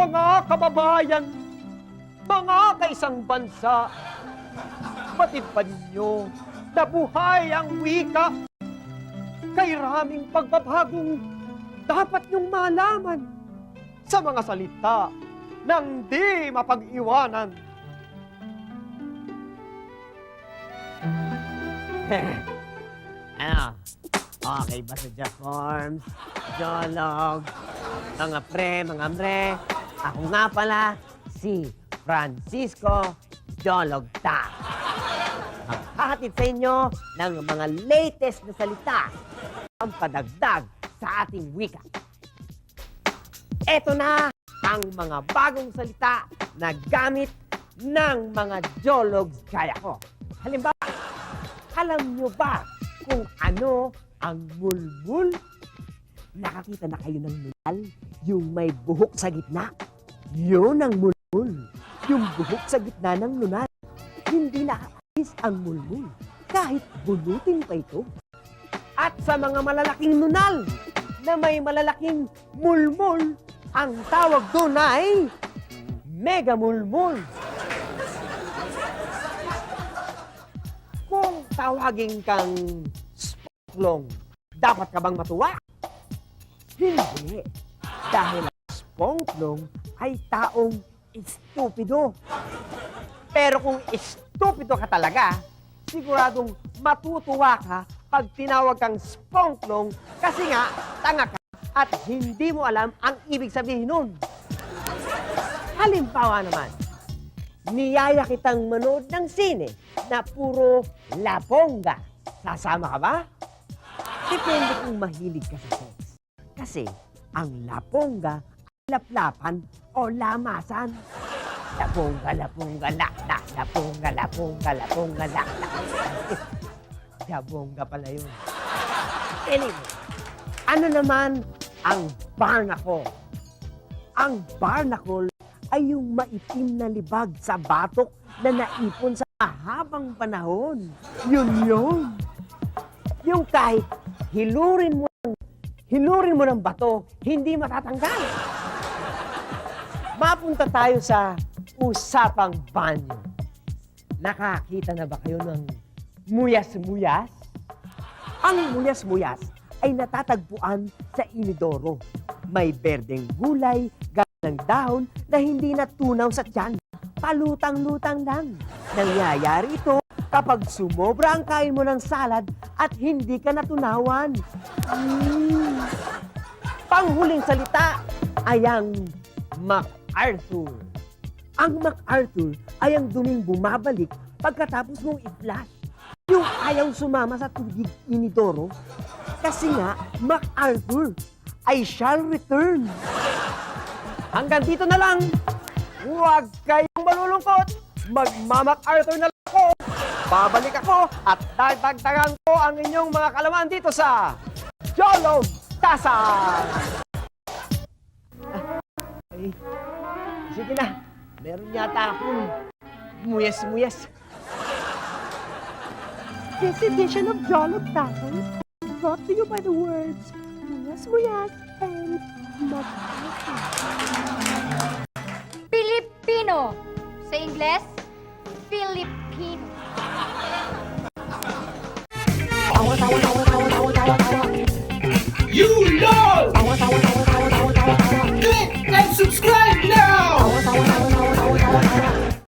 Mga kababayan, mga kaisang bansa, batid pa ninyo na buhay ang wika. Kay raming pagbabagong dapat niyong malaman sa mga salita nang di mapag-iwanan. Ano? Okay ba sa Jaforms? Jolog? Mga pre, mga mre, ako nga pala si Francisco Jologta. Maghahatid sa inyo ng mga latest na salita ang padagdag sa ating wika. Ito na ang mga bagong salita na gamit ng mga Jologs gaya ko. Halimbawa, alam nyo ba kung ano ang mulmul? Nakakita na kayo ng nunal? Yung may buhok sa gitna? Yun ang mulmul. Yung buhok sa gitna ng nunal. Hindi nakaalis ang mulmul kahit bunutin pa ito. At sa mga malalaking nunal na may malalaking mulmul, ang tawag doon ay mega mulmul. Kung tawagin kang sponklong, dapat ka bang matuwa? Hindi. Dahil ang sponklong ay taong estupido. Pero kung estupido ka talaga, siguradong matutuwa ka pag tinawag kang sponklong kasi nga tanga ka at hindi mo alam ang ibig sabihin nun. Halimbawa naman, niyaya kitang manood ng sine na puro lapongga. Sasama ka ba? Depende kung mahilig ka sa sex. Kasi ang lapongga ay laplapan o lamasan. Lapongga, lapongga, la, lapongga, lapongga, lapongga, la. Jabongga pala yun. Anyway, ano naman ang barnacle? Ang barnacle ay yung maitim na libag sa batok na naipon sa mahabang panahon. Yun. Yung kahit hilurin mo ng bato, hindi matatanggal. Mapunta tayo sa usapang banyo. Nakakita na ba kayo ng muyas-muyas? Ang muyas-muyas ay natatagpuan sa inidoro. May berdeng gulay, ng dahon na hindi natunaw sa tiyan. Palutang-lutang lang. Nangyayari ito kapag sumobra ang kain mo ng salad at hindi ka natunawan. Panghuling salita ay ang MacArthur. Ang MacArthur ay ang duming bumabalik pagkatapos mong i-flash. Yung ayaw sumama sa tubig inidoro kasi nga MacArthur I shall return. Hanggang dito na lang. Huwag kayong malulungkot. Magmamak-Arthur na lang ako. Babalik ako at dagdagan ko ang inyong mga kalaman dito sa Jolog Tasar. Ay, sige na. Meron yata akong muyas-muyas. This edition of Jolog Tasar is brought to you by the words Muyas-Muyas and Mag-Arthur. Pilipino. Sa Ingles, Filipino. You love!